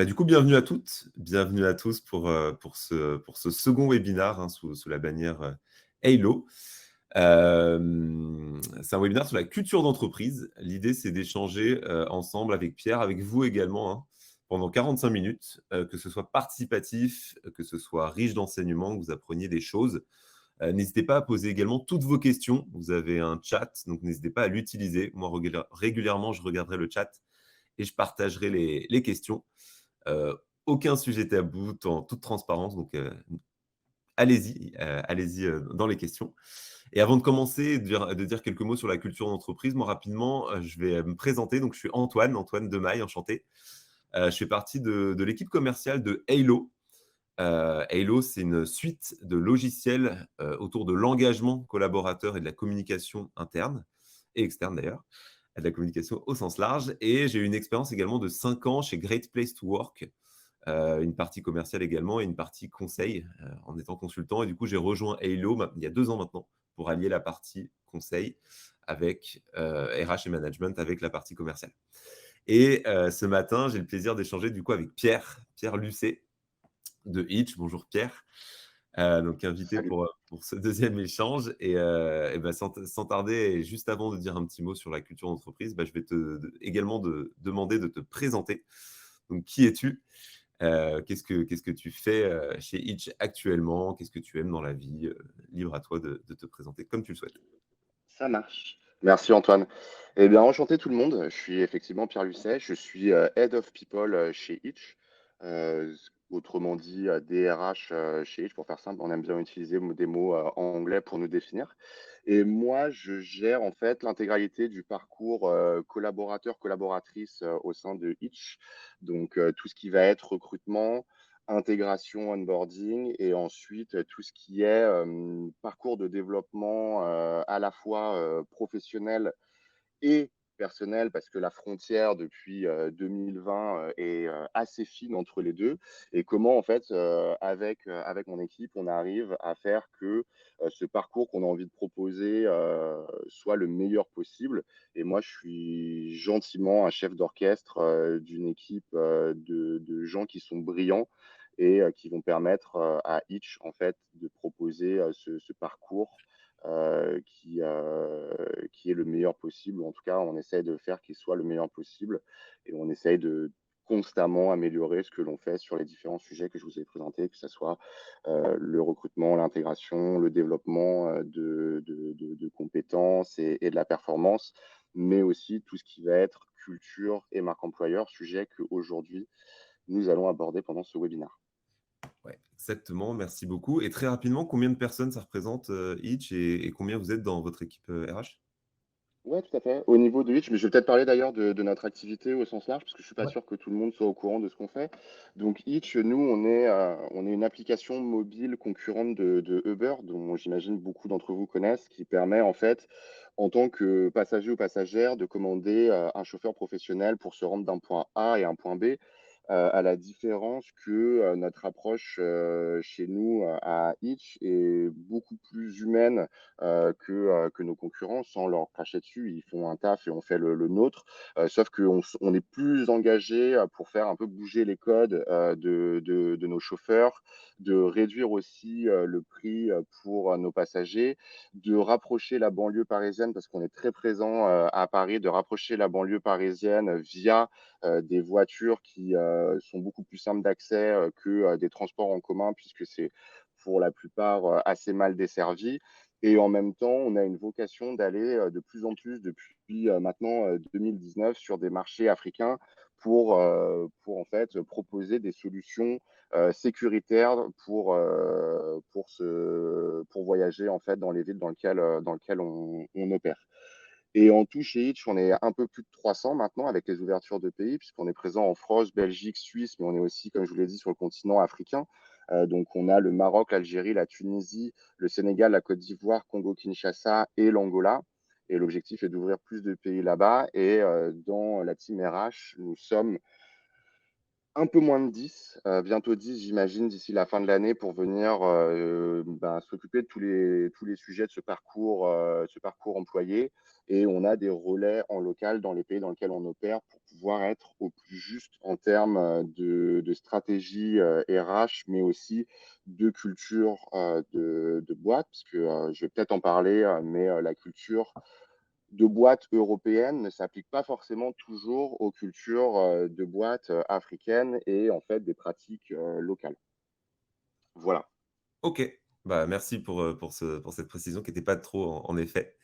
Du coup, bienvenue à toutes, bienvenue à tous pour ce second webinar, hein, sous la bannière, Halo. C'est un webinaire sur la culture d'entreprise. L'idée, c'est d'échanger, ensemble avec Pierre, avec vous également, hein, pendant 45 minutes, que ce soit participatif, que ce soit riche d'enseignements, que vous appreniez des choses. N'hésitez pas à poser également toutes vos questions. Vous avez un chat, donc n'hésitez pas à l'utiliser. Moi, régulièrement, je regarderai le chat et je partagerai les questions. Aucun sujet tabou, en toute transparence, donc allez-y dans les questions. Et avant de commencer, de dire quelques mots sur la culture d'entreprise, moi rapidement, je vais me présenter. Donc je suis Antoine Demaille, enchanté. Je fais partie de l'équipe commerciale de Halo. Halo, c'est une suite de logiciels autour de l'engagement collaborateur et de la communication interne et externe d'ailleurs, et de la communication au sens large. Et j'ai eu une expérience également de 5 ans chez Great Place to Work, une partie commerciale également et une partie conseil en étant consultant. Et du coup, j'ai rejoint Halo il y a 2 ans maintenant pour allier la partie conseil avec RH et management avec la partie commerciale. Et ce matin, j'ai le plaisir d'échanger du coup avec Pierre Lucet de Hitch. Bonjour Pierre. Donc invité Salut. pour ce deuxième échange. Sans tarder, et juste avant de dire un petit mot sur la culture d'entreprise, je vais également demander de te présenter. Donc qui es-tu? Qu'est-ce que tu fais chez Hitch actuellement? Qu'est-ce que tu aimes dans la vie? Libre à toi de te présenter comme tu le souhaites. Ça marche. Merci Antoine. Eh bien, enchanté tout le monde. Je suis effectivement Pierre Lucet. Je suis Head of People chez Itch. Autrement dit, DRH chez Itch. Pour faire simple, on aime bien utiliser des mots en anglais pour nous définir. Et moi, je gère en fait l'intégralité du parcours collaborateur-collaboratrice au sein de Itch. Donc, tout ce qui va être recrutement, intégration, onboarding et ensuite tout ce qui est parcours de développement à la fois professionnel et personnel parce que la frontière depuis 2020 est assez fine entre les deux et comment en fait avec mon équipe on arrive à faire que ce parcours qu'on a envie de proposer soit le meilleur possible et moi je suis gentiment un chef d'orchestre d'une équipe de gens qui sont brillants et qui vont permettre à Itch en fait de proposer ce parcours qui est le meilleur possible. En tout cas, on essaie de faire qu'il soit le meilleur possible et on essaye de constamment améliorer ce que l'on fait sur les différents sujets que je vous ai présentés, que ce soit le recrutement, l'intégration, le développement de compétences et de la performance, mais aussi tout ce qui va être culture et marque employeur, sujet qu'aujourd'hui, nous allons aborder pendant ce webinaire. Ouais, exactement, merci beaucoup. Et très rapidement, combien de personnes ça représente Hitch et combien vous êtes dans votre équipe RH? Ouais, tout à fait. Au niveau de Hitch, mais je vais peut-être parler d'ailleurs de notre activité au sens large, parce que je suis pas Ouais. sûr que tout le monde soit au courant de ce qu'on fait. Donc Hitch, nous, on est une application mobile concurrente de Uber, dont j'imagine beaucoup d'entre vous connaissent, qui permet en fait, en tant que passager ou passagère, de commander un chauffeur professionnel pour se rendre d'un point A et un point B. À la différence que notre approche chez nous à Hitch est beaucoup plus humaine que nos concurrents, sans leur cracher dessus. Ils font un taf et on fait le nôtre. Sauf qu'on est plus engagé pour faire un peu bouger les codes de nos chauffeurs, de réduire aussi le prix pour nos passagers, de rapprocher la banlieue parisienne, parce qu'on est très présent à Paris, de rapprocher la banlieue parisienne via des voitures qui sont beaucoup plus simples d'accès que des transports en commun, puisque c'est pour la plupart assez mal desservi. Et en même temps, on a une vocation d'aller de plus en plus depuis maintenant 2019 sur des marchés africains pour en fait proposer des solutions sécuritaires pour voyager en fait dans les villes dans lesquelles on opère. Et en tout, chez Hitch, on est un peu plus de 300 maintenant avec les ouvertures de pays, puisqu'on est présent en France, Belgique, Suisse, mais on est aussi, comme je vous l'ai dit, sur le continent africain. Donc, on a le Maroc, l'Algérie, la Tunisie, le Sénégal, la Côte d'Ivoire, Congo-Kinshasa et l'Angola. Et l'objectif est d'ouvrir plus de pays là-bas. Et dans la team RH, nous sommes Un peu moins de 10, bientôt 10, j'imagine, d'ici la fin de l'année pour venir, s'occuper de tous les sujets de ce parcours employé, et on a des relais en local dans les pays dans lesquels on opère pour pouvoir être au plus juste en termes, de stratégie, RH, mais aussi de culture, de boîte. Parce que, je vais peut-être en parler, mais, la culture de boîtes européennes ne s'applique pas forcément toujours aux cultures, de boîtes, africaines et en fait des pratiques, locales. Voilà. OK, bah, merci pour cette précision qui était pas trop en effet.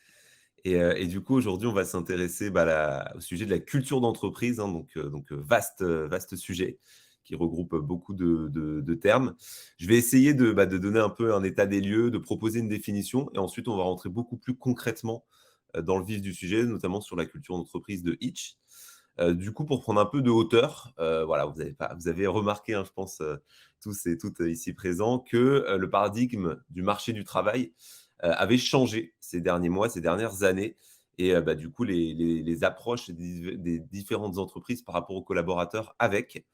Et du coup, aujourd'hui, on va s'intéresser, bah, au sujet de la culture d'entreprise, hein, vaste sujet qui regroupe beaucoup de termes. Je vais essayer de donner un peu un état des lieux, de proposer une définition et ensuite on va rentrer beaucoup plus concrètement, dans le vif du sujet, notamment sur la culture d'entreprise de Hitch. Du coup, pour prendre un peu de hauteur, voilà, vous avez remarqué, hein, je pense, tous et toutes ici présents, que, le paradigme du marché du travail, avait changé ces derniers mois, ces dernières années et bah, du coup, les approches des différentes entreprises par rapport aux collaborateurs avec.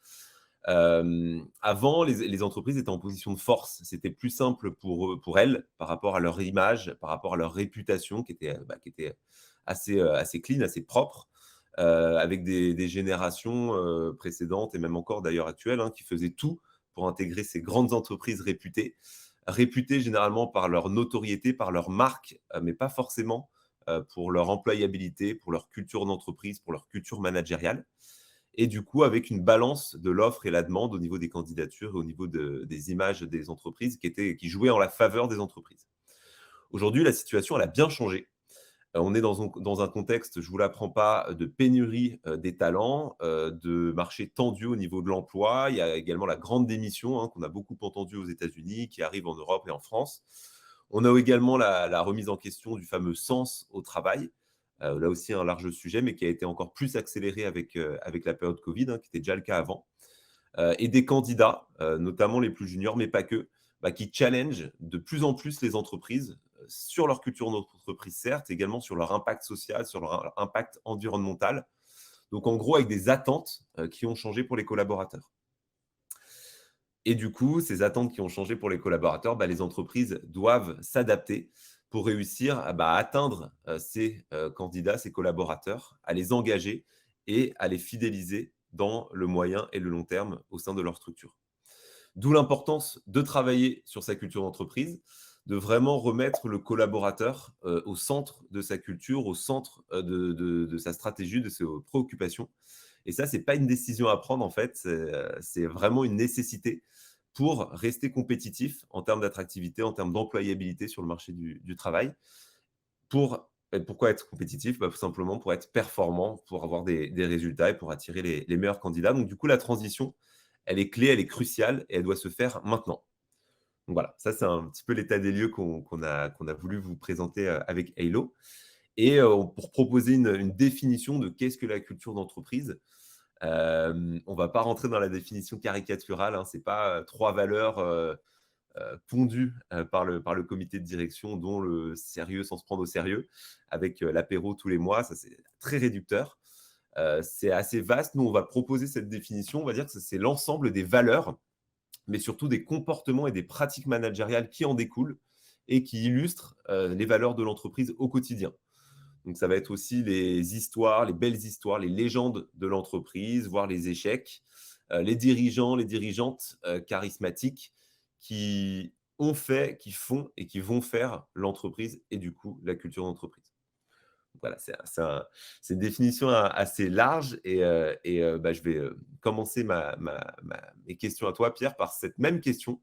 Avant, les entreprises étaient en position de force. C'était plus simple pour elles, par rapport à leur image, par rapport à leur réputation qui était assez clean, assez propre, avec des générations, précédentes et même encore d'ailleurs actuelles, hein, qui faisaient tout pour intégrer ces grandes entreprises réputées. Réputées généralement par leur notoriété, par leur marque, mais pas forcément, pour leur employabilité, pour leur culture d'entreprise, pour leur culture managériale et du coup, avec une balance de l'offre et la demande au niveau des candidatures et au niveau des images des entreprises qui jouaient en la faveur des entreprises. Aujourd'hui, la situation, elle a bien changé. On est dans un contexte, je ne vous l'apprends pas, de pénurie des talents, de marché tendu au niveau de l'emploi. Il y a également la grande démission, hein, qu'on a beaucoup entendu aux États-Unis, qui arrive en Europe et en France. On a également la remise en question du fameux sens au travail. Là aussi, un large sujet, mais qui a été encore plus accéléré avec la période Covid, hein, qui était déjà le cas avant. Et des candidats, notamment les plus juniors, mais pas que, bah, qui challengent de plus en plus les entreprises sur leur culture d'entreprise, certes, également sur leur impact social, sur leur impact environnemental. Donc, en gros, avec des attentes qui ont changé pour les collaborateurs. Et du coup, ces attentes qui ont changé pour les collaborateurs, bah, les entreprises doivent s'adapter pour réussir à atteindre ces candidats, ces collaborateurs, à les engager et à les fidéliser dans le moyen et le long terme au sein de leur structure. D'où l'importance de travailler sur sa culture d'entreprise, de vraiment remettre le collaborateur au centre de sa culture, au centre de sa stratégie, de ses préoccupations. Et ça, c'est pas une décision à prendre en fait, c'est vraiment une nécessité pour rester compétitif en termes d'attractivité, en termes d'employabilité sur le marché du travail. Pourquoi être compétitif? Bah, tout simplement pour être performant, pour avoir des résultats et pour attirer les meilleurs candidats. Donc du coup, la transition, elle est clé, elle est cruciale et elle doit se faire maintenant. Donc voilà, ça c'est un petit peu l'état des lieux qu'on a voulu vous présenter, avec Halo et pour proposer une définition de qu'est-ce que la culture d'entreprise. On va pas rentrer dans la définition caricaturale, hein, c'est pas, 3 valeurs, pondues, par le comité de direction, dont le sérieux sans se prendre au sérieux, avec, l'apéro tous les mois, ça c'est très réducteur. C'est assez vaste. Nous, on va proposer cette définition, on va dire que c'est l'ensemble des valeurs, mais surtout des comportements et des pratiques managériales qui en découlent et qui illustrent, les valeurs de l'entreprise au quotidien. Donc ça va être aussi les histoires, les belles histoires, les légendes de l'entreprise, voire les échecs, les dirigeants, les dirigeantes, charismatiques qui ont fait, qui font et qui vont faire l'entreprise et du coup la culture d'entreprise. Voilà, c'est une définition assez large et bah, je vais, commencer mes questions à toi, Pierre, par cette même question.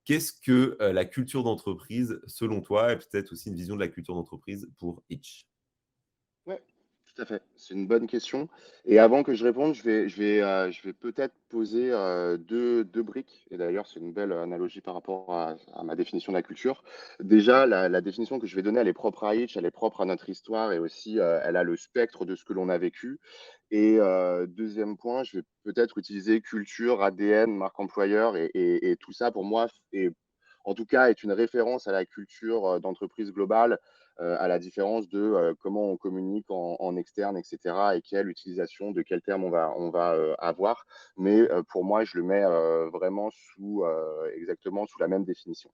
Qu'est-ce que, la culture d'entreprise selon toi et peut-être aussi une vision de la culture d'entreprise pour Hitch? Ouais, tout à fait. C'est une bonne question, et avant que je réponde, je vais peut-être poser, 2 briques, et d'ailleurs, c'est une belle analogie par rapport à ma définition de la culture. Déjà, la définition que je vais donner, elle est propre à Hitch, elle est propre à notre histoire, et aussi, elle a le spectre de ce que l'on a vécu, et 2e point, je vais peut-être utiliser culture, ADN, marque employeur, et tout ça pour moi est en tout cas, est une référence à la culture, d'entreprise globale, à la différence de comment on communique en externe, etc., et quelle utilisation de quel terme on va avoir. Mais pour moi, je le mets vraiment exactement sous la même définition.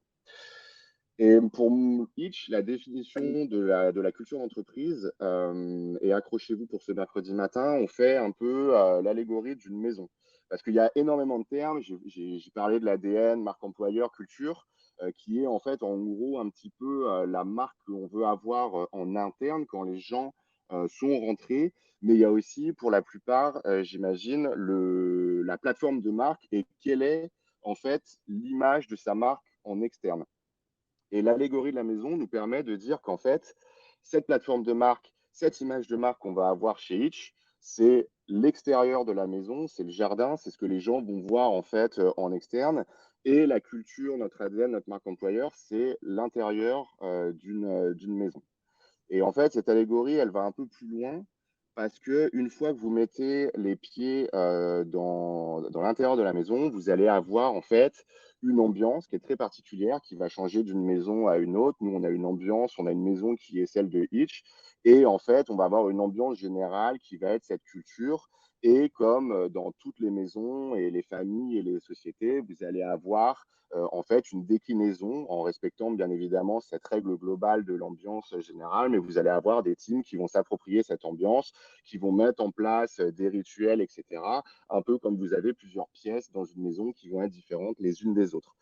Et pour Hitch, la définition de la culture d'entreprise, et accrochez-vous pour ce mercredi matin, on fait un peu l'allégorie d'une maison. Parce qu'il y a énormément de termes, j'ai parlé de l'ADN, marque employeur, culture, qui est en fait en gros un petit peu la marque qu'on veut avoir en interne quand les gens sont rentrés. Mais il y a aussi pour la plupart, j'imagine, la plateforme de marque et quelle est en fait l'image de sa marque en externe. Et l'allégorie de la maison nous permet de dire qu'en fait, cette plateforme de marque, cette image de marque qu'on va avoir chez Hitch, c'est l'extérieur de la maison, c'est le jardin, c'est ce que les gens vont voir en fait en externe. Et la culture, notre ADN, notre marque employeur, c'est l'intérieur d'une maison. Et en fait, cette allégorie, elle va un peu plus loin parce que une fois que vous mettez les pieds dans l'intérieur de la maison, vous allez avoir en fait une ambiance qui est très particulière, qui va changer d'une maison à une autre. Nous, on a une ambiance, on a une maison qui est celle de Hitch, et en fait, on va avoir une ambiance générale qui va être cette culture. Et comme dans toutes les maisons et les familles et les sociétés, vous allez avoir en fait une déclinaison en respectant bien évidemment cette règle globale de l'ambiance générale, mais vous allez avoir des teams qui vont s'approprier cette ambiance, qui vont mettre en place des rituels, etc. Un peu comme vous avez plusieurs pièces dans une maison qui vont être différentes les unes des autres.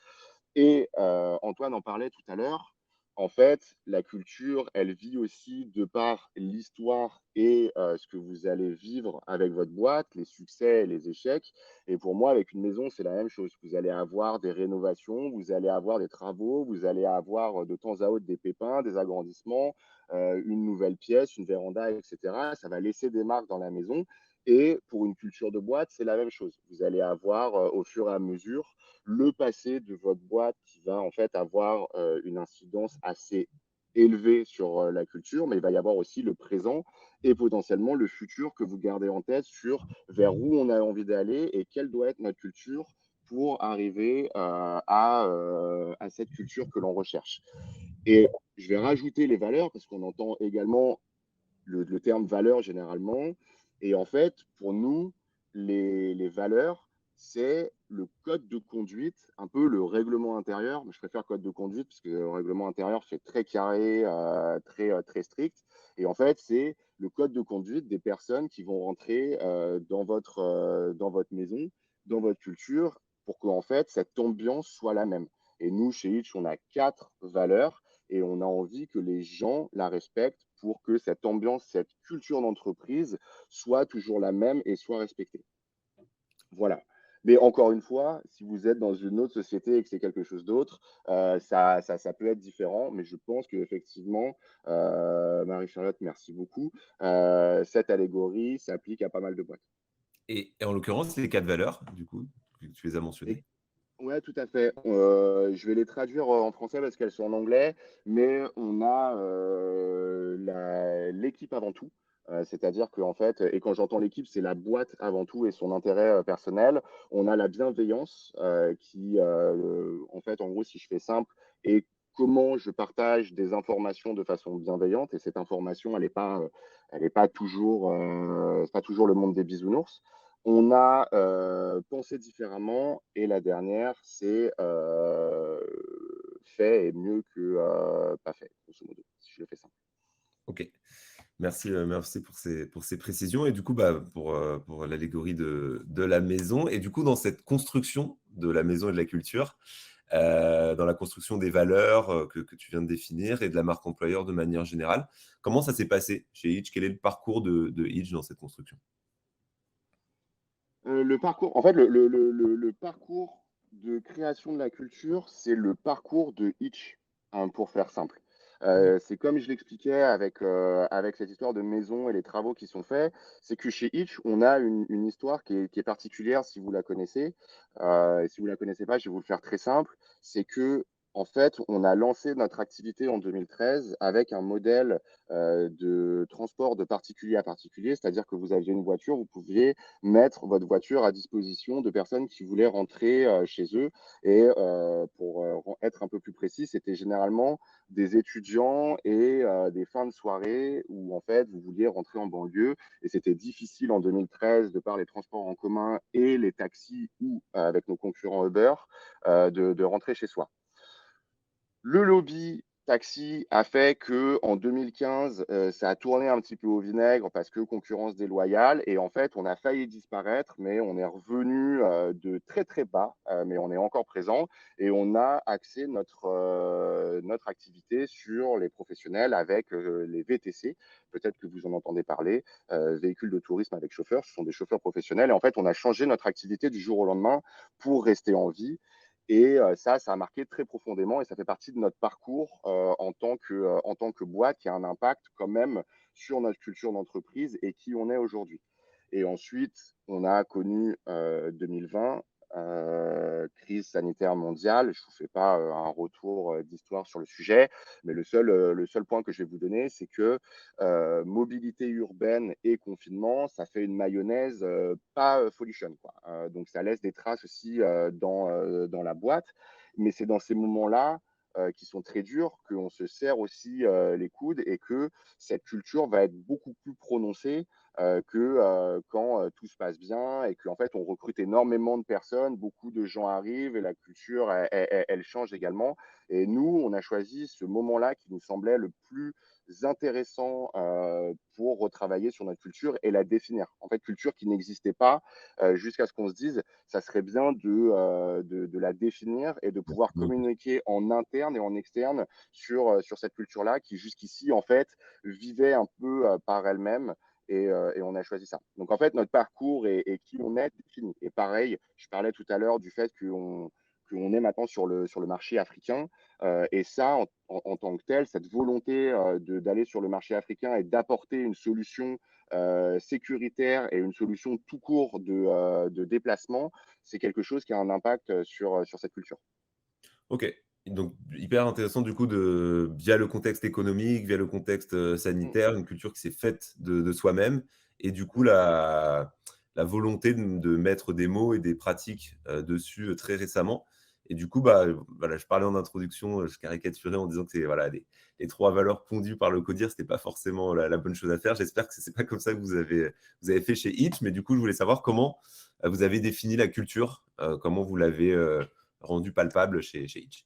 Et Antoine en parlait tout à l'heure. En fait, la culture, elle vit aussi de par l'histoire et ce que vous allez vivre avec votre boîte, les succès et les échecs. Et pour moi, avec une maison, c'est la même chose. Vous allez avoir des rénovations, vous allez avoir des travaux, vous allez avoir de temps à autre des pépins, des agrandissements, une nouvelle pièce, une véranda, etc. Ça va laisser des marques dans la maison. Et pour une culture de boîte, c'est la même chose. Vous allez avoir au fur et à mesure le passé de votre boîte qui va en fait avoir une incidence assez élevée sur la culture, mais il va y avoir aussi le présent et potentiellement le futur que vous gardez en tête sur vers où on a envie d'aller et quelle doit être notre culture pour arriver à cette culture que l'on recherche. Et je vais rajouter les valeurs parce qu'on entend également le terme valeur généralement. Et en fait, pour nous, les valeurs, c'est le code de conduite, un peu le règlement intérieur. Mais je préfère code de conduite parce que le règlement intérieur fait très carré, très strict. Et en fait, c'est le code de conduite des personnes qui vont rentrer dans votre maison, dans votre culture, pour qu'en fait, cette ambiance soit la même. Et nous, chez Hitch, on a 4 valeurs et on a envie que les gens la respectent pour que cette ambiance, cette culture d'entreprise soit toujours la même et soit respectée. Voilà. Mais encore une fois, si vous êtes dans une autre société et que c'est quelque chose d'autre, ça peut être différent. Mais je pense qu'effectivement, Marie-Charlotte, merci beaucoup. Cette allégorie s'applique à pas mal de boîtes. Et en l'occurrence, les 4 valeurs, du coup, tu les as Et mentionnées. ouais, tout à fait. Je vais les traduire en français parce qu'elles sont en anglais, mais on a l'équipe avant tout. C'est-à-dire qu'en fait, et quand j'entends l'équipe, c'est la boîte avant tout et son intérêt personnel. On a la bienveillance qui, en fait, en gros, si je fais simple, et comment je partage des informations de façon bienveillante. Et cette information, elle est pas toujours, c'est pas toujours le monde des bisounours. On a pensé différemment et la dernière, c'est fait est mieux que pas fait, grosso modo, si je le fais simple. Ok. Merci pour ces précisions. Et du coup, bah, pour l'allégorie de la maison, et du coup, dans cette construction de la maison et de la culture, dans la construction des valeurs que tu viens de définir et de la marque employeur de manière générale, comment ça s'est passé chez Hitch? Quel est le parcours de Hitch dans cette construction? Le parcours, en fait, le parcours de création de la culture, c'est le parcours de Hitch, hein, pour faire simple. C'est comme je l'expliquais avec cette histoire de maison et les travaux qui sont faits, c'est que chez Hitch, on a une histoire qui est particulière si vous la connaissez. Et si vous ne la connaissez pas, je vais vous le faire très simple. C'est que En fait, on a lancé notre activité en 2013 avec un modèle de transport de particulier à particulier, c'est-à-dire que vous aviez une voiture, vous pouviez mettre votre voiture à disposition de personnes qui voulaient rentrer chez eux. Et pour être un peu plus précis, c'était généralement des étudiants et des fins de soirée où en fait vous vouliez rentrer en banlieue et c'était difficile en 2013 de par les transports en commun et les taxis ou avec nos concurrents Uber de rentrer chez soi. Le lobby taxi a fait que en 2015, ça a tourné un petit peu au vinaigre parce que concurrence déloyale et en fait, on a failli disparaître, mais on est revenu, de très, très bas, mais on est encore présent et on a axé notre activité sur les professionnels avec, les VTC. Peut-être que vous en entendez parler, véhicules de tourisme avec chauffeur. Ce sont des chauffeurs professionnels et en fait, on a changé notre activité du jour au lendemain pour rester en vie et ça a marqué très profondément et ça fait partie de notre parcours en tant que boîte qui a un impact quand même sur notre culture d'entreprise et qui on est aujourd'hui. Et ensuite, on a connu 2020, crise sanitaire mondiale. Je ne vous fais pas un retour d'histoire sur le sujet, mais le seul point que je vais vous donner, c'est que mobilité urbaine et confinement, ça fait une mayonnaise pas folichonne, quoi. Donc ça laisse des traces aussi dans la boîte, mais c'est dans ces moments-là qui sont très durs qu'on se serre aussi les coudes et que cette culture va être beaucoup plus prononcée que quand tout se passe bien et qu'en fait on recrute énormément de personnes, beaucoup de gens arrivent et la culture elle change également. Et nous, on a choisi ce moment-là qui nous semblait le plus intéressant pour retravailler sur notre culture et la définir. En fait, culture qui n'existait pas jusqu'à ce qu'on se dise, ça serait bien de la définir et de pouvoir Mmh. communiquer en interne et en externe sur cette culture-là qui jusqu'ici, en fait, vivait un peu par elle-même. Et on a choisi ça. Donc en fait, notre parcours et qui on est défini. Et pareil, je parlais tout à l'heure du fait qu'on est maintenant sur le marché africain. Et ça, en tant que tel, cette volonté d'aller sur le marché africain et d'apporter une solution sécuritaire et une solution tout court de déplacement, c'est quelque chose qui a un impact sur cette culture. OK. Donc hyper intéressant du coup via le contexte économique, via le contexte, Mm, sanitaire, une culture qui s'est faite de soi-même et du coup mm. la volonté de mettre des mots et des pratiques, dessus, très récemment et du coup, bah, voilà, je parlais en introduction, je caricaturais en disant que c'est voilà les 3 valeurs pondues par le CODIR, c'était pas forcément la bonne chose à faire. J'espère que c'est pas comme ça que vous avez fait chez Hitch, mais du coup, je voulais savoir comment, vous avez défini la culture, comment vous l'avez, rendue palpable chez Hitch?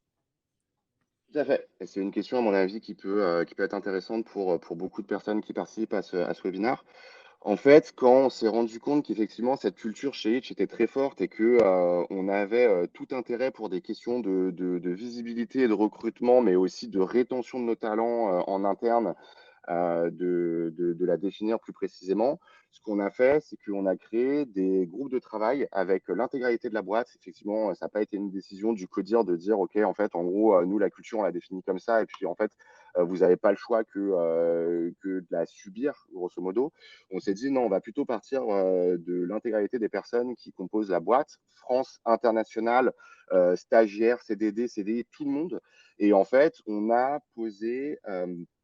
Tout à fait. Et c'est une question, à mon avis, qui peut être intéressante pour beaucoup de personnes qui participent à ce webinaire. En fait, quand on s'est rendu compte qu'effectivement cette culture chez Hitch était très forte et que on avait tout intérêt pour des questions de visibilité et de recrutement, mais aussi de rétention de nos talents en interne, de la définir plus précisément. Ce qu'on a fait, c'est qu'on a créé des groupes de travail avec l'intégralité de la boîte. Effectivement, ça n'a pas été une décision du CODIR de dire, OK, en fait, en gros, nous, la culture, on l'a définit comme ça, et puis en fait, vous n'avez pas le choix que de la subir, grosso modo. On s'est dit, non, on va plutôt partir de l'intégralité des personnes qui composent la boîte, France, internationale, stagiaires, CDD, CDI, tout le monde. Et en fait, on a posé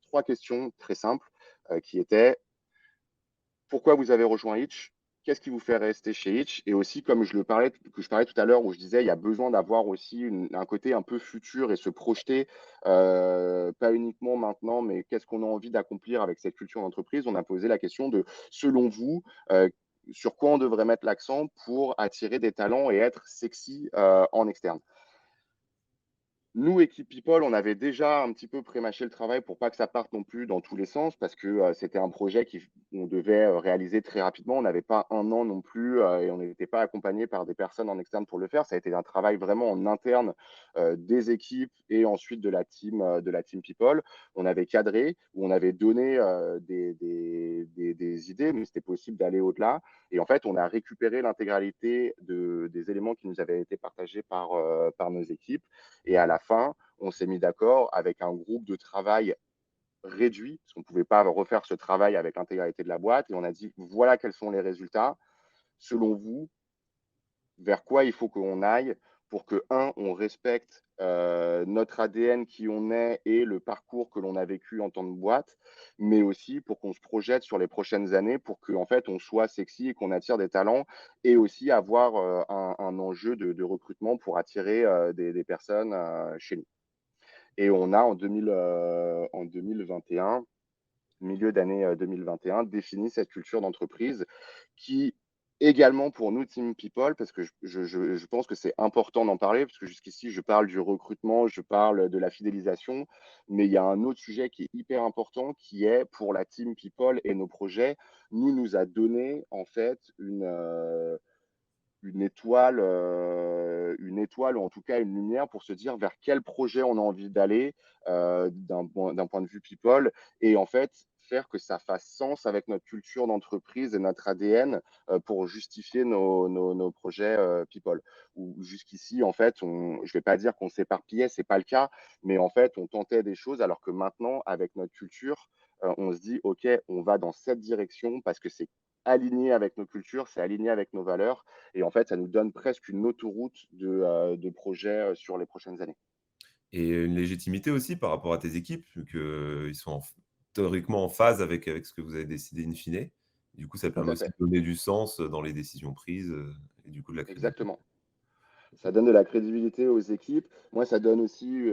3 questions très simples qui étaient: pourquoi vous avez rejoint Hitch? Qu'est-ce qui vous fait rester chez Hitch? Et aussi, comme je parlais tout à l'heure, où je disais, il y a besoin d'avoir aussi un côté un peu futur et se projeter, pas uniquement maintenant, mais qu'est-ce qu'on a envie d'accomplir avec cette culture d'entreprise? On a posé la question de, selon vous, sur quoi on devrait mettre l'accent pour attirer des talents et être sexy en externe? Nous, équipe People, on avait déjà un petit peu prémâché le travail pour pas que ça parte non plus dans tous les sens parce que c'était un projet qu'on devait réaliser très rapidement. On n'avait pas un an non plus et on n'était pas accompagné par des personnes en externe pour le faire. Ça a été un travail vraiment en interne des équipes et ensuite de la team People. On avait cadré, où on avait donné des idées, mais c'était possible d'aller au-delà. Et en fait, on a récupéré l'intégralité des éléments qui nous avaient été partagés par nos équipes et à la fin, on s'est mis d'accord avec un groupe de travail réduit, parce qu'on ne pouvait pas refaire ce travail avec l'intégralité de la boîte. Et on a dit, voilà quels sont les résultats. Selon vous, vers quoi il faut qu'on aille pour que, un, on respecte notre ADN, qui on est et le parcours que l'on a vécu en tant que boîte, mais aussi pour qu'on se projette sur les prochaines années pour qu'en fait on soit sexy et qu'on attire des talents et aussi avoir un enjeu de recrutement pour attirer des personnes chez nous. Et on a en 2021, milieu d'année 2021, défini cette culture d'entreprise qui également pour nous, Team People, parce que je pense que c'est important d'en parler, parce que jusqu'ici, je parle du recrutement, je parle de la fidélisation, mais il y a un autre sujet qui est hyper important, qui est pour la Team People et nos projets, nous a donné en fait une étoile ou en tout cas une lumière pour se dire vers quel projet on a envie d'aller d'un point de vue people et en fait faire que ça fasse sens avec notre culture d'entreprise et notre ADN pour justifier nos projets people. Ou jusqu'ici, en fait, je ne vais pas dire qu'on s'éparpillait, c'est pas le cas, mais en fait, on tentait des choses alors que maintenant, avec notre culture, on se dit, OK, on va dans cette direction parce que c'est aligné avec nos cultures, c'est aligné avec nos valeurs et en fait, ça nous donne presque une autoroute de projets sur les prochaines années. Et une légitimité aussi par rapport à tes équipes, vu qu'ils sont théoriquement en phase avec ce que vous avez décidé in fine. Du coup, ça Tout permet à aussi de fait, donner du sens dans les décisions prises, et du coup de la crédibilité. exactement. Ça donne de la crédibilité aux équipes. Moi, ça donne aussi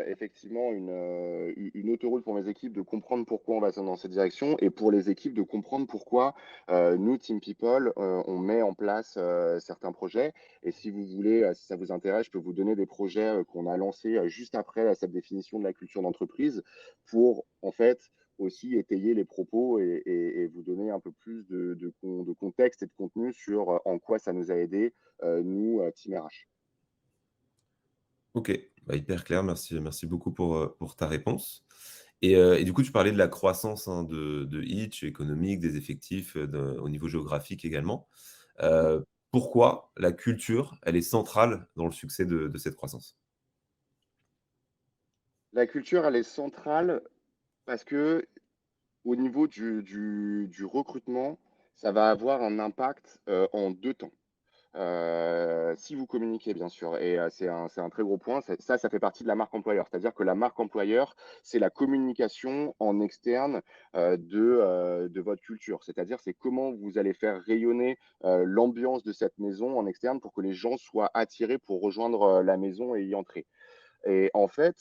effectivement une autoroute pour mes équipes de comprendre pourquoi on va dans cette direction et pour les équipes de comprendre pourquoi nous, Team People, on met en place certains projets. Et si vous voulez, si ça vous intéresse, je peux vous donner des projets qu'on a lancés juste après cette définition de la culture d'entreprise pour en fait aussi étayer les propos et vous donner un peu plus de contexte et de contenu sur en quoi ça nous a aidé nous, Team RH. OK, bah, hyper clair. Merci beaucoup pour ta réponse. Et du coup, tu parlais de la croissance, hein, de Hitch, économique, des effectifs, au niveau géographique également. Mmh. Pourquoi la culture, elle est centrale dans le succès de cette croissance? La culture, elle est centrale parce que au niveau du recrutement, ça va avoir un impact, en 2 temps. Si vous communiquez bien sûr et c'est un très gros point, ça fait partie de la marque employeur. C'est-à-dire que la marque employeur, c'est la communication en externe, de votre culture. C'est-à-dire, c'est comment vous allez faire rayonner, l'ambiance de cette maison en externe pour que les gens soient attirés pour rejoindre, la maison et y entrer. Et en fait,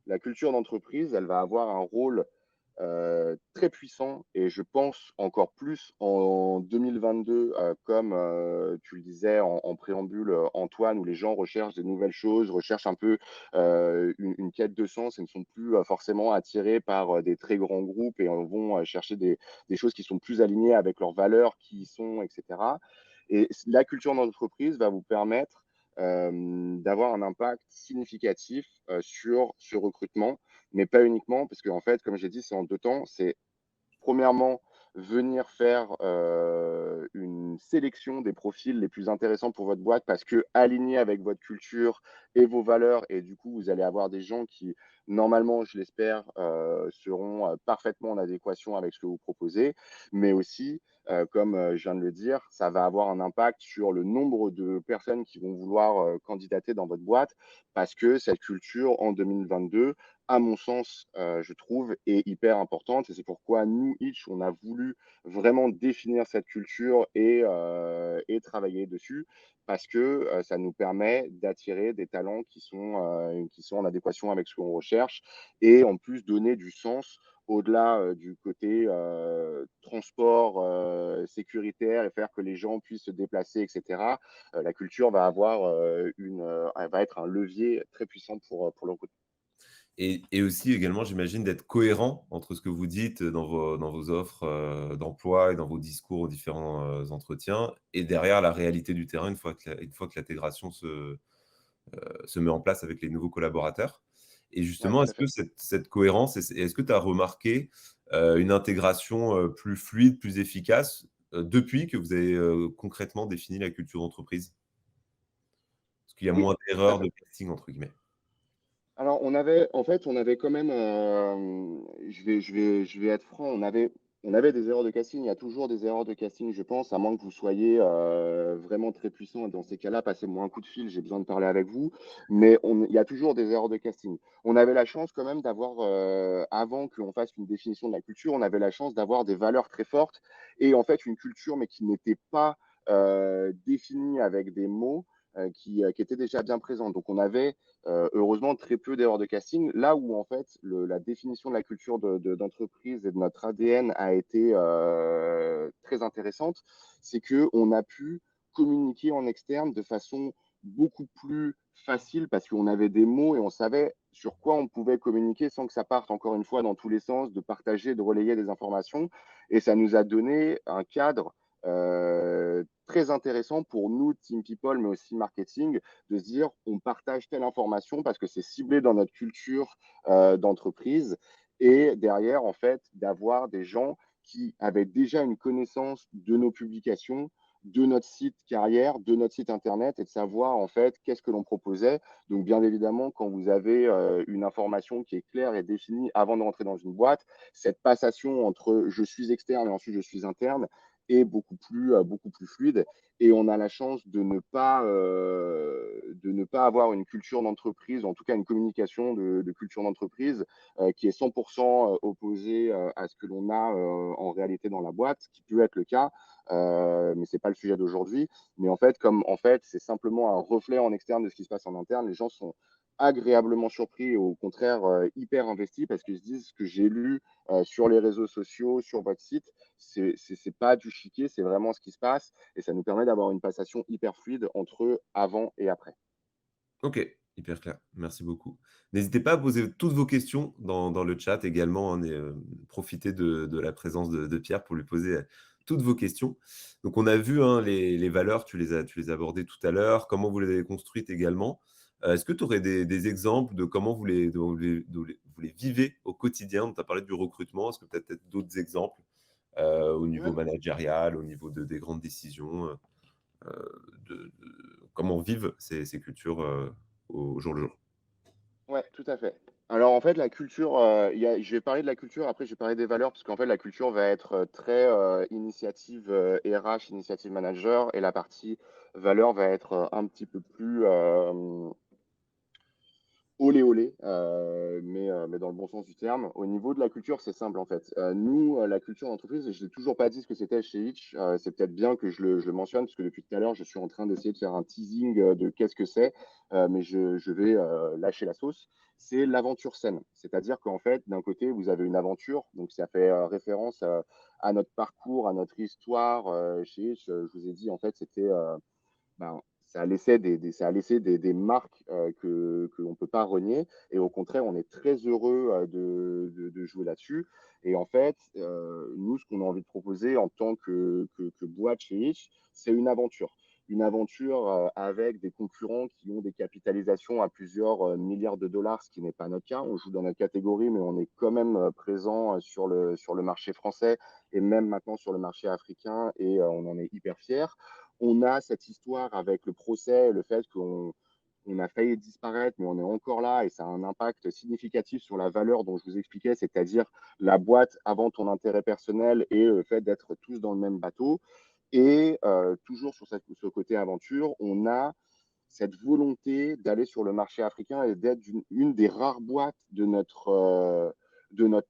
la culture d'entreprise, elle va avoir un rôle très puissant et je pense encore plus en 2022, comme tu le disais en préambule, Antoine, où les gens recherchent des nouvelles choses, recherchent un peu une quête de sens et ne sont plus forcément attirés par des très grands groupes et vont chercher des choses qui sont plus alignées avec leurs valeurs, qui y sont, etc. Et la culture d'entreprise va vous permettre d'avoir un impact significatif sur ce recrutement, mais pas uniquement, parce qu'en fait, comme j'ai dit, c'est en 2 temps. C'est premièrement, venir faire une sélection des profils les plus intéressants pour votre boîte parce que alignés avec votre culture et vos valeurs et du coup, vous allez avoir des gens qui, normalement, je l'espère, seront parfaitement en adéquation avec ce que vous proposez. Mais aussi, comme je viens de le dire, ça va avoir un impact sur le nombre de personnes qui vont vouloir candidater dans votre boîte parce que cette culture en 2022 à mon sens, je trouve, est hyper importante et c'est pourquoi nous, Itch, on a voulu vraiment définir cette culture et travailler dessus parce que, ça nous permet d'attirer des talents qui sont en adéquation avec ce qu'on recherche et en plus donner du sens au-delà, du côté, transport, sécuritaire et faire que les gens puissent se déplacer et cetera. La culture va avoir, elle va être un levier très puissant pour le recrutement. Et aussi également, j'imagine, d'être cohérent entre ce que vous dites dans vos offres, d'emploi et dans vos discours aux différents, entretiens et derrière la réalité du terrain une fois que l'intégration se met en place avec les nouveaux collaborateurs. Et Ouais, justement, tout est-ce à que fait. cette cohérence est-ce que tu as remarqué, une intégration, plus fluide, plus efficace, depuis que vous avez, concrètement défini la culture d'entreprise? Est-ce qu'il y a Oui, moins tout à d'erreurs fait. de casting entre guillemets? Alors on avait en fait, on avait quand même, je vais être franc, on avait des erreurs de casting, il y a toujours des erreurs de casting, je pense, à moins que vous soyez vraiment très puissant. Dans ces cas-là, passez-moi un coup de fil, j'ai besoin de parler avec vous. Mais il y a toujours des erreurs de casting. On avait la chance quand même d'avoir, avant qu'on fasse une définition de la culture, on avait la chance d'avoir des valeurs très fortes et en fait une culture, mais qui n'était pas définie avec des mots. Qui étaient déjà bien présents. Donc, on avait heureusement très peu d'erreurs de casting. Là où, en fait, la définition de la culture d'entreprise et de notre ADN a été très intéressante, c'est qu'on a pu communiquer en externe de façon beaucoup plus facile parce qu'on avait des mots et on savait sur quoi on pouvait communiquer sans que ça parte encore une fois dans tous les sens, de partager, de relayer des informations. Et ça nous a donné un cadre très intéressant pour nous, Team People, mais aussi marketing, de se dire on partage telle information parce que c'est ciblé dans notre culture d'entreprise. Et derrière, en fait, d'avoir des gens qui avaient déjà une connaissance de nos publications, de notre site carrière, de notre site internet et de savoir en fait qu'est-ce que l'on proposait. Donc bien évidemment, quand vous avez une information qui est claire et définie avant de rentrer dans une boîte, cette passation entre je suis externe et ensuite je suis interne est beaucoup plus fluide. Et on a la chance de ne pas avoir une culture d'entreprise, en tout cas une communication de culture d'entreprise qui est 100% opposée à ce que l'on a en réalité dans la boîte, ce qui peut être le cas, mais ce n'est pas le sujet d'aujourd'hui. Mais en fait, comme en fait, c'est simplement un reflet en externe de ce qui se passe en interne, les gens sont agréablement surpris et au contraire hyper investis parce qu'ils se disent ce que j'ai lu sur les réseaux sociaux, sur votre site, c'est pas du chiquet, c'est vraiment ce qui se passe et ça nous permet d'avoir une passation hyper fluide entre avant et après. OK, hyper clair. Merci beaucoup. N'hésitez pas à poser toutes vos questions dans le chat également, hein, profitez de la présence de Pierre pour lui poser, toutes vos questions. Donc on a vu, hein, les valeurs, tu les as abordées tout à l'heure, comment vous les avez construites également. Est-ce que tu aurais des exemples de comment vous les vivez au quotidien? Tu as parlé du recrutement, est-ce que tu as peut-être d'autres exemples, au niveau Ouais, managérial, au niveau des grandes décisions, de comment vivent ces cultures, au jour le jour? ouais, tout à fait. Alors en fait, la culture, je vais parler de la culture, après je vais parler des valeurs, parce qu'en fait la culture va être très initiative RH, initiative manager, et la partie valeur va être un petit peu plus olé olé, mais dans le bon sens du terme. Au niveau de la culture, c'est simple en fait. Nous, la culture d'entreprise, je ne l'ai toujours pas dit ce que c'était chez Hitch. C'est peut-être bien que je le mentionne, parce que depuis tout à l'heure, je suis en train d'essayer de faire un teasing de qu'est-ce que c'est, mais je vais lâcher la sauce. C'est l'aventure saine. C'est-à-dire qu'en fait, d'un côté, vous avez une aventure, donc ça fait référence à notre parcours, à notre histoire chez Hitch. Je vous ai dit, en fait, c'était ben, ça a laissé ça a laissé des marques que l'on ne peut pas renier. Et au contraire, on est très heureux de jouer là-dessus. Et en fait, nous, ce qu'on a envie de proposer en tant que boîte chez Hitch, c'est une aventure. Une aventure avec des concurrents qui ont des capitalisations à plusieurs milliards de dollars, ce qui n'est pas notre cas. On joue dans notre catégorie, mais on est quand même présent sur le marché français et même maintenant sur le marché africain et on en est hyper fiers. On a cette histoire avec le procès, le fait qu'on a failli disparaître, mais on est encore là et ça a un impact significatif sur la valeur dont je vous expliquais, c'est-à-dire la boîte avant ton intérêt personnel et le fait d'être tous dans le même bateau. Et toujours sur ce côté aventure, on a cette volonté d'aller sur le marché africain et d'être une des rares boîtes de notre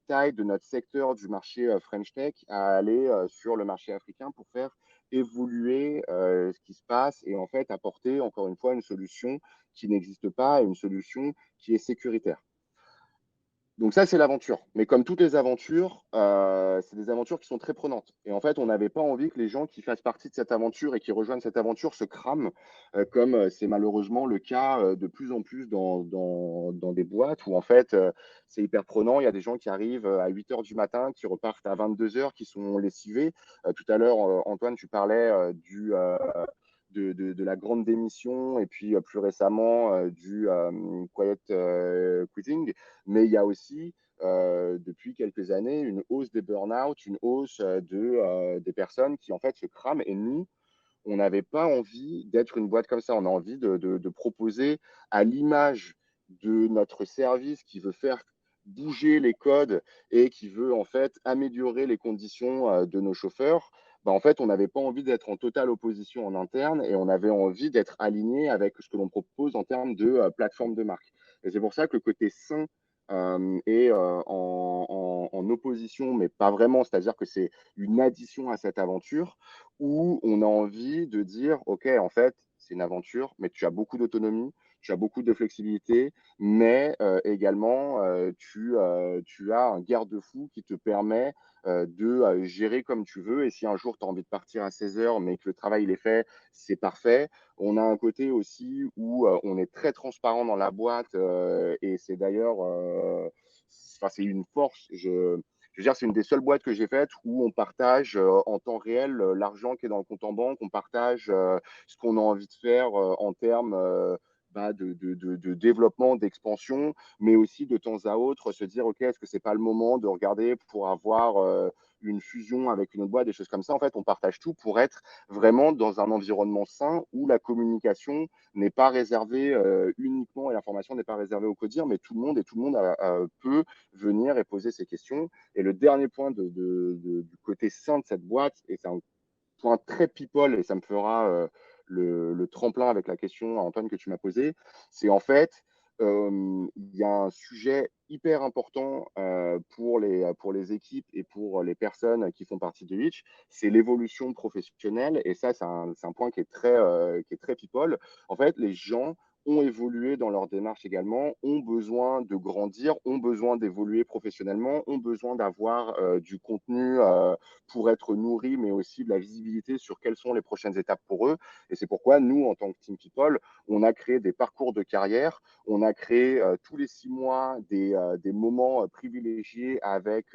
taille, de notre secteur du marché French Tech à aller sur le marché africain pour faire évoluer ce qui se passe et en fait apporter encore une fois une solution qui n'existe pas et une solution qui est sécuritaire. Donc ça, c'est l'aventure. Mais comme toutes les aventures, c'est des aventures qui sont très prenantes. Et en fait, on n'avait pas envie que les gens qui fassent partie de cette aventure et qui rejoignent cette aventure se crament, comme c'est malheureusement le cas de plus en plus dans des boîtes où en fait, c'est hyper prenant. Il y a des gens qui arrivent à 8 heures du matin, qui repartent à 22 heures, qui sont lessivés. Tout à l'heure, Antoine, tu parlais de la grande démission et puis plus récemment du quiet quitting. Mais il y a aussi, depuis quelques années, une hausse des burn-out, une hausse des personnes qui, en fait, se crament. Et nous, on n'avait pas envie d'être une boîte comme ça. On a envie de proposer à l'image de notre service qui veut faire bouger les codes et qui veut en fait améliorer les conditions de nos chauffeurs, bah, en fait, on n'avait pas envie d'être en totale opposition en interne et on avait envie d'être aligné avec ce que l'on propose en termes de plateforme de marque. Et c'est pour ça que le côté sain est en opposition, mais pas vraiment, c'est-à-dire que c'est une addition à cette aventure où on a envie de dire, OK, en fait, c'est une aventure, mais tu as beaucoup d'autonomie, tu as beaucoup de flexibilité, mais également, tu as un garde-fou qui te permet de gérer comme tu veux. Et si un jour tu as envie de partir à 16 heures, mais que le travail il est fait, c'est parfait. On a un côté aussi où on est très transparent dans la boîte et c'est d'ailleurs, enfin, c'est une force. Je veux dire, c'est une des seules boîtes que j'ai faites où on partage en temps réel l'argent qui est dans le compte en banque, on partage ce qu'on a envie de faire en termes de développement, d'expansion, mais aussi de temps à autre se dire, OK, est-ce que c'est pas le moment de regarder pour avoir une fusion avec une autre boîte, des choses comme ça. En fait, on partage tout pour être vraiment dans un environnement sain où la communication n'est pas réservée uniquement et l'information n'est pas réservée au codir, mais tout le monde et tout le monde peut venir et poser ses questions. Et le dernier point du côté sain de cette boîte, et c'est un point très people, et ça me fera le tremplin avec la question, Antoine, que tu m'as posée, c'est en fait, il y a un sujet hyper important pour les équipes et pour les personnes qui font partie de Hitch, c'est l'évolution professionnelle. Et ça, c'est un point qui est très people. En fait, les gens ont évolué dans leur démarche également, ont besoin de grandir, ont besoin d'évoluer professionnellement, ont besoin d'avoir du contenu pour être nourris, mais aussi de la visibilité sur quelles sont les prochaines étapes pour eux. Et c'est pourquoi nous, en tant que Team People, on a créé des parcours de carrière, on a créé tous les 6 mois des moments privilégiés avec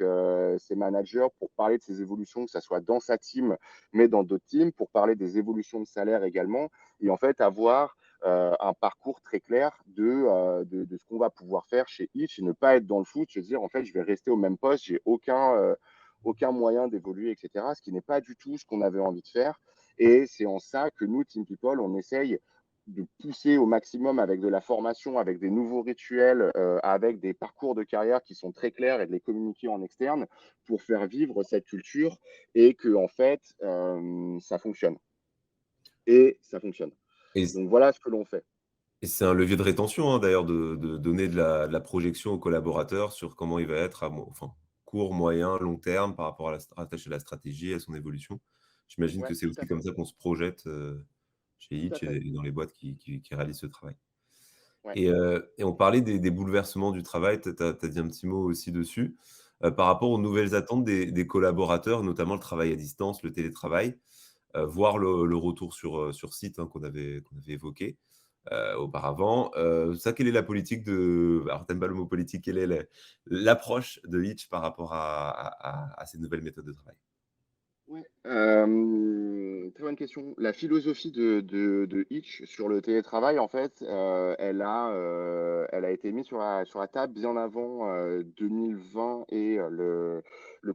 ces managers pour parler de ces évolutions, que ce soit dans sa team, mais dans d'autres teams, pour parler des évolutions de salaire également, et en fait avoir un parcours très clair de ce qu'on va pouvoir faire chez Itch et ne pas être dans le foot, se dire en fait je vais rester au même poste, j'ai aucun moyen d'évoluer, etc. Ce qui n'est pas du tout ce qu'on avait envie de faire. Et c'est en ça que nous, Team People, on essaye de pousser au maximum avec de la formation, avec des nouveaux rituels, avec des parcours de carrière qui sont très clairs et de les communiquer en externe pour faire vivre cette culture et que, en fait, ça fonctionne. Et ça fonctionne. Et Donc voilà ce que l'on fait. Et c'est un levier de rétention, hein, d'ailleurs, de donner de la projection aux collaborateurs sur comment il va être enfin, court, moyen, long terme par rapport à rattaché à la stratégie, à son évolution. J'imagine que Ouais, c'est tout à aussi fait. comme ça qu'on se projette, chez Tout à Hitch fait. et dans les boîtes qui réalisent ce travail. Ouais. Et on parlait des bouleversements du travail, tu as dit un petit mot aussi dessus. Par rapport aux nouvelles attentes des collaborateurs, notamment le travail à distance, le télétravail, voire le retour sur site, hein, qu'on avait évoqué auparavant. Ça, quelle est la politique alors tu pas le mot politique, quelle est l'approche de Hitch par rapport à ces nouvelles méthodes de travail? Ouais, très bonne question. La philosophie de Hitch sur le télétravail, en fait, elle a été mise sur la table bien avant 2020 et le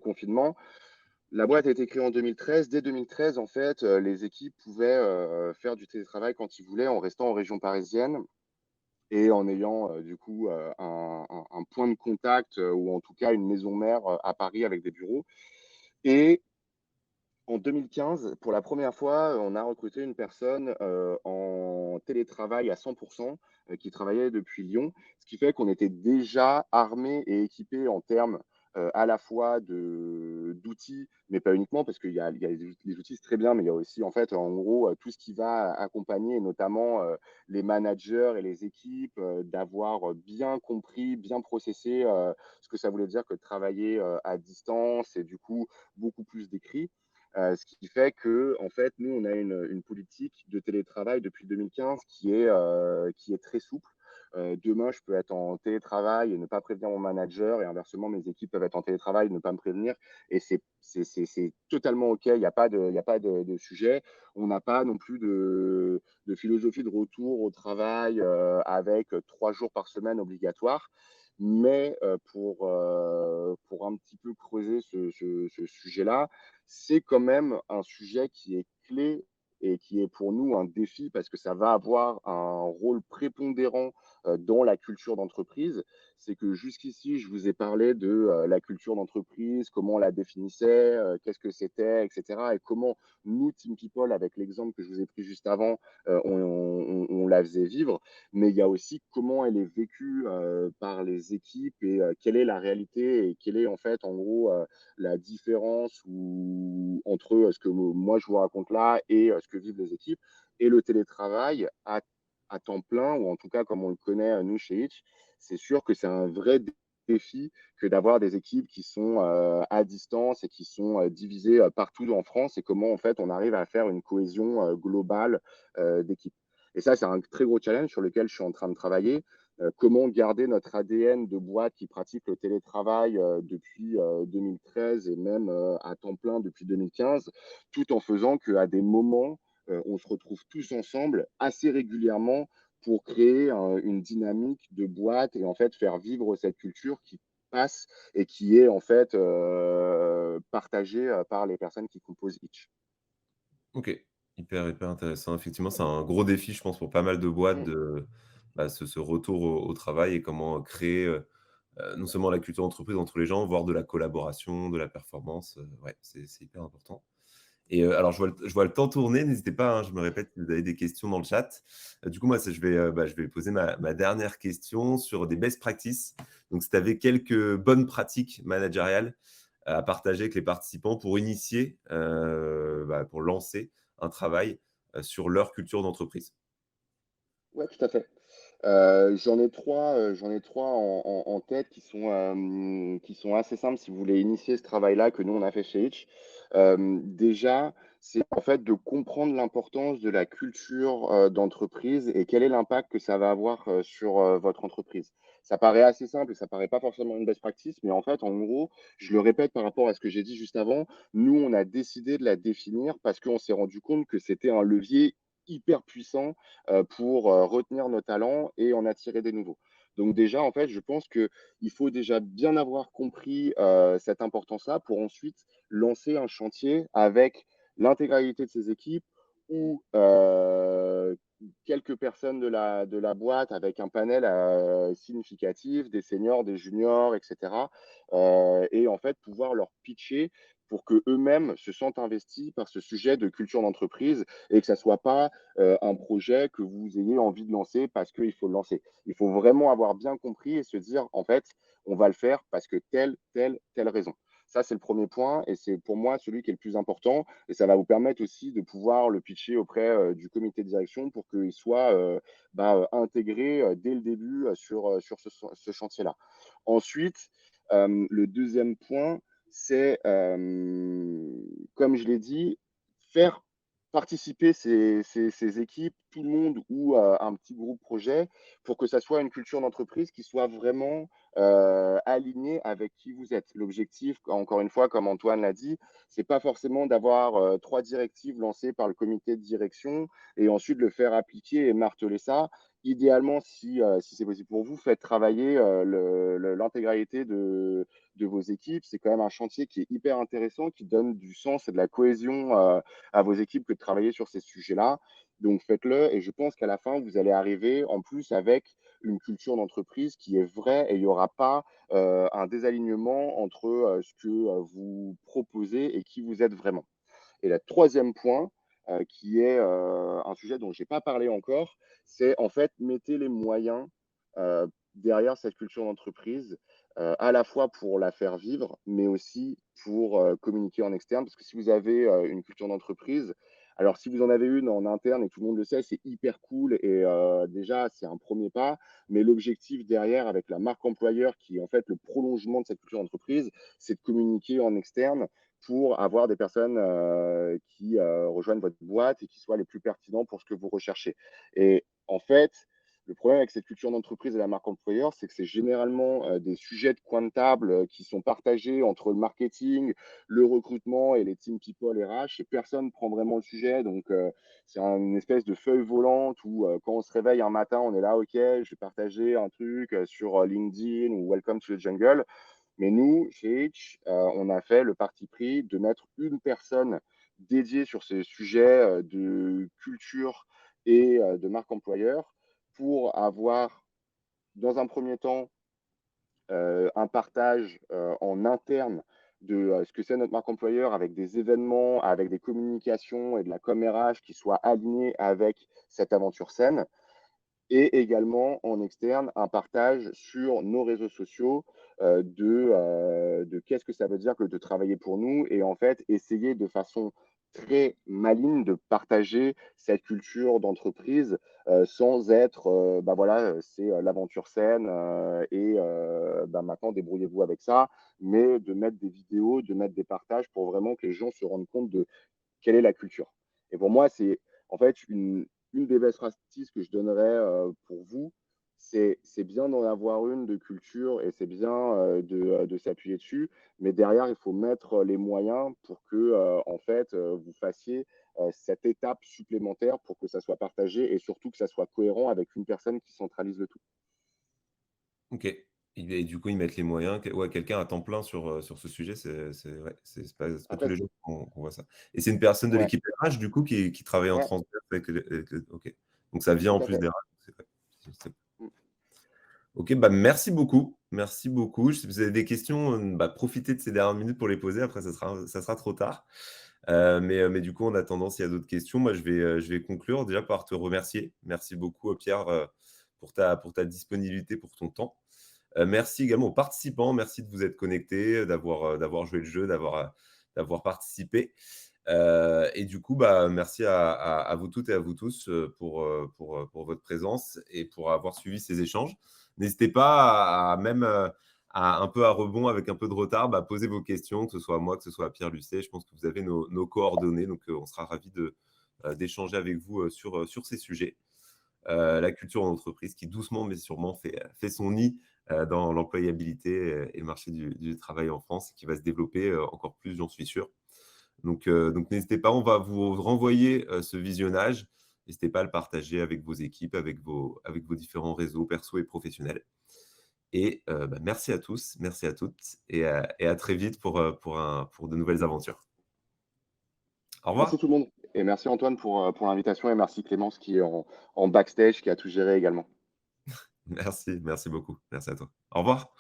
confinement. La boîte a été créée en 2013. Dès 2013, en fait, les équipes pouvaient faire du télétravail quand ils voulaient en restant en région parisienne et en ayant du coup un point de contact ou en tout cas une maison mère à Paris avec des bureaux. Et en 2015, pour la première fois, on a recruté une personne en télétravail à 100%, qui travaillait depuis Lyon, ce qui fait qu'on était déjà armé et équipé en termes à la fois d'outils, mais pas uniquement, parce qu'il y a les outils, c'est très bien, mais il y a aussi, en fait, en gros, tout ce qui va accompagner, et notamment les managers et les équipes, d'avoir bien compris, bien processé ce que ça voulait dire que de travailler à distance et du coup, beaucoup plus d'écrits. Ce qui fait que, en fait, nous, on a une politique de télétravail depuis 2015 qui est très souple. Demain, je peux être en télétravail et ne pas prévenir mon manager, et inversement, mes équipes peuvent être en télétravail et ne pas me prévenir. Et c'est totalement OK, il n'y a pas de sujet. On n'a pas non plus de philosophie de retour au travail avec 3 jours par semaine obligatoires. Mais pour un petit peu creuser ce sujet-là, c'est quand même un sujet qui est clé et qui est pour nous un défi parce que ça va avoir un rôle prépondérant dans la culture d'entreprise. C'est que jusqu'ici, je vous ai parlé de la culture d'entreprise, comment on la définissait, qu'est-ce que c'était, etc. Et comment nous, Team People, avec l'exemple que je vous ai pris juste avant, on la faisait vivre. Mais il y a aussi comment elle est vécue par les équipes et quelle est la réalité et quelle est en fait, en gros, la différence entre ce que moi je vous raconte là et ce que vivent les équipes. Et le télétravail à temps plein, ou en tout cas comme on le connaît nous chez Hitch, c'est sûr que c'est un vrai défi que d'avoir des équipes qui sont à distance et qui sont divisées partout en France et comment en fait on arrive à faire une cohésion globale d'équipe. Et ça, c'est un très gros challenge sur lequel je suis en train de travailler. Comment garder notre ADN de boîte qui pratique le télétravail depuis 2013 et même à temps plein depuis 2015, tout en faisant qu'à des moments, on se retrouve tous ensemble assez régulièrement pour créer une dynamique de boîte et en fait faire vivre cette culture qui passe et qui est en fait partagée par les personnes qui composent Itch. OK. Hyper intéressant. Effectivement, c'est un gros défi, je pense, pour pas mal de boîtes Mm. de, bah, ce retour au travail et comment créer, non seulement la culture d'entreprise entre les gens, voire de la collaboration, de la performance, ouais, c'est hyper important. Et alors je vois le temps tourner, n'hésitez pas, hein, je me répète si vous avez des questions dans le chat. Du coup, moi, c'est je vais poser ma dernière question sur des best practices. Donc si tu avais quelques bonnes pratiques managériales à partager avec les participants pour initier, bah, pour lancer un travail, sur leur culture d'entreprise. Ouais, tout à fait. J'en ai 3 en tête qui sont assez simples si vous voulez initier ce travail-là que nous on a fait chez Hitch. Déjà, c'est en fait de comprendre l'importance de la culture, d'entreprise et quel est l'impact que ça va avoir, sur, votre entreprise. Ça paraît assez simple et ça paraît pas forcément une best practice, mais en fait, en gros, je le répète par rapport à ce que j'ai dit juste avant, nous, on a décidé de la définir parce qu'on s'est rendu compte que c'était un levier hyper puissant pour retenir nos talents et en attirer des nouveaux. Donc déjà, en fait, je pense qu'il faut déjà bien avoir compris cette importance-là pour ensuite lancer un chantier avec l'intégralité de ses équipes ou quelques personnes de la boîte avec un panel significatif, des seniors, des juniors, etc. Et en fait, pouvoir leur pitcher pour qu'eux-mêmes se sentent investis par ce sujet de culture d'entreprise et que ça ne soit pas un projet que vous ayez envie de lancer parce qu'il faut le lancer. Il faut vraiment avoir bien compris et se dire, en fait, on va le faire parce que telle raison. Ça, c'est le premier point et c'est pour moi celui qui est le plus important. Et ça va vous permettre aussi de pouvoir le pitcher auprès du comité de direction pour qu'il soit intégré dès le début sur ce chantier-là. Ensuite, le deuxième point, c'est, comme je l'ai dit, faire participer ces équipes, tout le monde ou un petit groupe projet, pour que ça soit une culture d'entreprise qui soit vraiment alignée avec qui vous êtes. L'objectif, encore une fois, comme Antoine l'a dit, c'est pas forcément d'avoir 3 directives lancées par le comité de direction et ensuite le faire appliquer et marteler ça. Idéalement, si c'est possible pour vous, faites travailler l'intégralité de vos équipes. C'est quand même un chantier qui est hyper intéressant, qui donne du sens et de la cohésion à vos équipes que de travailler sur ces sujets-là. Donc faites-le et je pense qu'à la fin, vous allez arriver en plus avec une culture d'entreprise qui est vraie et il n'y aura pas un désalignement entre ce que vous proposez et qui vous êtes vraiment. Et le troisième point, qui est un sujet dont je n'ai pas parlé encore, c'est en fait mettez les moyens derrière cette culture d'entreprise, à la fois pour la faire vivre, mais aussi pour communiquer en externe. Parce que si vous avez une culture d'entreprise, alors si vous en avez une en interne et tout le monde le sait, c'est hyper cool et déjà c'est un premier pas. Mais l'objectif derrière avec la marque employeur, qui est en fait le prolongement de cette culture d'entreprise, c'est de communiquer en externe pour avoir des personnes qui rejoignent votre boîte et qui soient les plus pertinents pour ce que vous recherchez. Et en fait, le problème avec cette culture d'entreprise et la marque employeur, c'est que c'est généralement des sujets de coin de table qui sont partagés entre le marketing, le recrutement et les team people RH, et personne ne prend vraiment le sujet. Donc, c'est une espèce de feuille volante où, quand on se réveille un matin, on est là, OK, je vais partager un truc sur LinkedIn ou Welcome to the Jungle. Mais nous, chez Hitch, on a fait le parti pris de mettre une personne dédié sur ces sujets de culture et de marque employeur pour avoir, dans un premier temps, un partage en interne de ce que c'est notre marque employeur avec des événements, avec des communications et de la com RH qui soient alignés avec cette aventure saine et également en externe un partage sur nos réseaux sociaux de qu'est-ce que ça veut dire que de travailler pour nous et en fait essayer de façon très maligne de partager cette culture d'entreprise sans être bah voilà c'est l'aventure saine bah maintenant débrouillez-vous avec ça mais de mettre des vidéos de mettre des partages pour vraiment que les gens se rendent compte de quelle est la culture. Et pour moi, c'est en fait une des best practices que je donnerais pour vous, c'est bien d'en avoir une de culture et c'est bien de s'appuyer dessus, mais derrière, il faut mettre les moyens pour que en fait, vous fassiez cette étape supplémentaire pour que ça soit partagé et surtout que ça soit cohérent avec une personne qui centralise le tout. OK. Et du coup, ils mettent les moyens. Ouais, quelqu'un à temps plein sur ce sujet, ouais, c'est pas tous Après, les jours qu'on voit ça. Et c'est une personne de ouais, l'équipe RH, du coup, qui travaille en ouais, transverse OK. Donc ça vient tout en à plus fait. des RH. C'est Mm. OK, bah, merci beaucoup. Merci beaucoup. Si vous avez des questions, bah, profitez de ces dernières minutes pour les poser. Après, ça sera trop tard. Mais du coup, en attendant, s'il y a d'autres questions, moi, je vais conclure déjà par te remercier. Merci beaucoup, Pierre, pour ta disponibilité, pour ton temps. Merci également aux participants. Merci de vous être connectés, d'avoir joué le jeu, d'avoir participé. Et du coup, bah, merci à vous toutes et à vous tous pour votre présence et pour avoir suivi ces échanges. N'hésitez pas même un peu à rebond, avec un peu de retard, bah, poser vos questions, que ce soit à moi, que ce soit à Pierre Lucet. Je pense que vous avez nos coordonnées, donc on sera ravis d'échanger avec vous sur ces sujets. La culture en entreprise qui doucement mais sûrement fait son nid dans l'employabilité et le marché du travail en France, qui va se développer encore plus, j'en suis sûr. Donc n'hésitez pas, on va vous renvoyer ce visionnage. N'hésitez pas à le partager avec vos équipes, avec vos différents réseaux perso et professionnels. Et bah, merci à tous, merci à toutes et à très vite pour de nouvelles aventures. Au Merci revoir. tout le monde. Et merci Antoine pour l'invitation et merci Clémence qui est en backstage, qui a tout géré également. Merci beaucoup. Merci à toi. Au revoir.